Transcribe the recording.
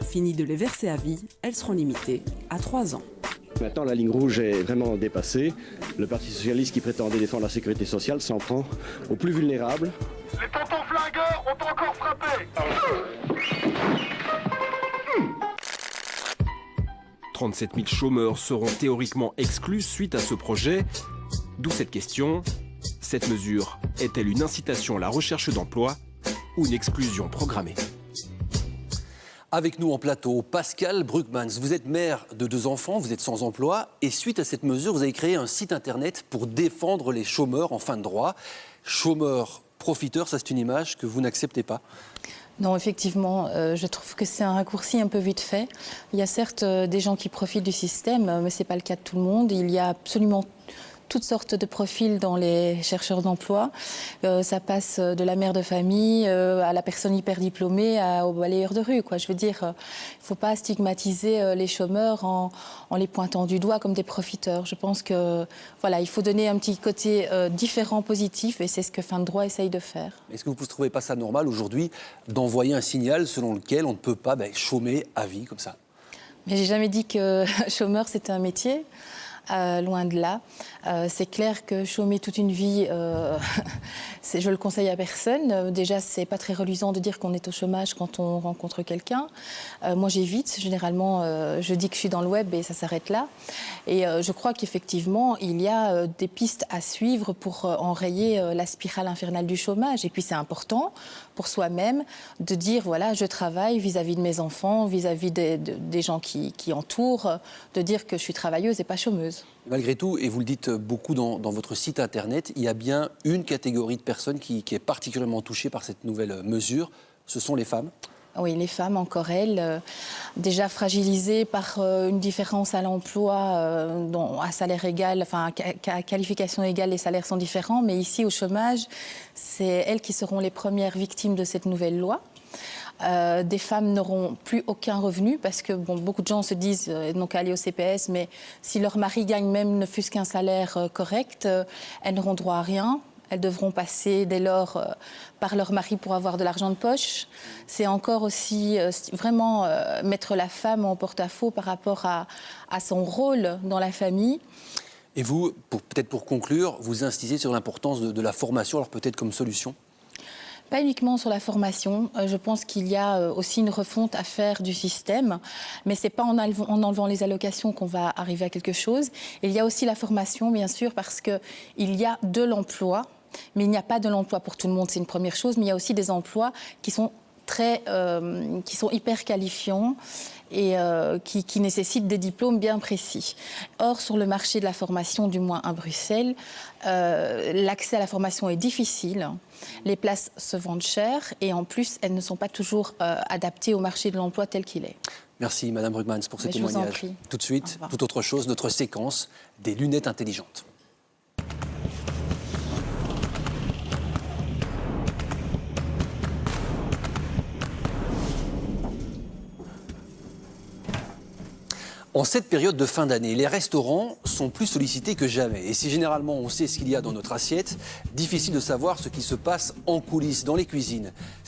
Fini de les verser à vie, elles seront limitées à 3 ans. Maintenant, la ligne rouge est vraiment dépassée. Le Parti socialiste qui prétendait défendre la sécurité sociale s'en prend aux plus vulnérables. Les tontons flingueurs ont encore frappé. 37 000 chômeurs seront théoriquement exclus suite à ce projet. D'où cette question. Cette mesure est-elle une incitation à la recherche d'emploi ou une exclusion programmée ? Avec nous en plateau, Pascal Brugmans. Vous êtes mère de 2 enfants, vous êtes sans emploi et suite à cette mesure, vous avez créé un site internet pour défendre les chômeurs en fin de droit. Chômeurs, profiteurs, ça c'est une image que vous n'acceptez pas. Non, effectivement, je trouve que c'est un raccourci un peu vite fait. Il y a certes des gens qui profitent du système, mais ce n'est pas le cas de tout le monde. Il y a absolument toutes sortes de profils dans les chercheurs d'emploi. Ça passe de la mère de famille à la personne hyper diplômée au balayeur de rue, quoi. Je veux dire, il ne faut pas stigmatiser les chômeurs en les pointant du doigt comme des profiteurs. Je pense que voilà, il faut donner un petit côté différent, positif, et c'est ce que Fin de droit essaye de faire. Est-ce que vous ne trouvez pas ça normal aujourd'hui d'envoyer un signal selon lequel on ne peut pas chômer à vie comme ça ? Mais j'ai jamais dit que chômeur c'était un métier. Loin de là. C'est clair que chômer toute une vie, je le conseille à personne. Déjà, c'est pas très reluisant de dire qu'on est au chômage quand on rencontre quelqu'un. Moi, j'évite. Généralement, je dis que je suis dans le web et ça s'arrête là. Et je crois qu'effectivement, il y a des pistes à suivre pour enrayer la spirale infernale du chômage. Et puis, c'est important pour soi-même de dire, voilà, je travaille vis-à-vis de mes enfants, vis-à-vis des gens qui entourent, de dire que je suis travailleuse et pas chômeuse. Malgré tout, et vous le dites beaucoup dans votre site internet, il y a bien une catégorie de personnes qui est particulièrement touchée par cette nouvelle mesure, ce sont les femmes. Oui, les femmes, encore elles, déjà fragilisées par une différence à l'emploi à salaire égal, enfin à qualification égale, les salaires sont différents, mais ici au chômage, c'est elles qui seront les premières victimes de cette nouvelle loi. Des femmes n'auront plus aucun revenu parce que beaucoup de gens se disent n'ont qu'à aller au CPS, mais si leur mari gagne même ne fût-ce qu'un salaire correct, elles n'auront droit à rien. Elles devront passer dès lors par leur mari pour avoir de l'argent de poche. C'est encore aussi vraiment mettre la femme en porte-à-faux par rapport à son rôle dans la famille. Et vous, peut-être pour conclure, vous insistez sur l'importance de la formation, alors peut-être comme solution ? Pas uniquement sur la formation, je pense qu'il y a aussi une refonte à faire du système, mais ce n'est pas en enlevant les allocations qu'on va arriver à quelque chose. Il y a aussi la formation, bien sûr, parce qu'il y a de l'emploi, mais il n'y a pas de l'emploi pour tout le monde, c'est une première chose, mais il y a aussi des emplois qui sont hyper qualifiants et qui nécessitent des diplômes bien précis. Or, sur le marché de la formation, du moins à Bruxelles, l'accès à la formation est difficile. Les places se vendent cher et en plus, elles ne sont pas toujours adaptées au marché de l'emploi tel qu'il est. Merci Madame Brugmans pour ce témoignage. Je vous en prie. Tout de suite, toute autre chose, notre séquence des lunettes intelligentes. En cette période de fin d'année, les restaurants sont plus sollicités que jamais. Et si généralement on sait ce qu'il y a dans notre assiette, difficile de savoir ce qui se passe en coulisses, dans les cuisines.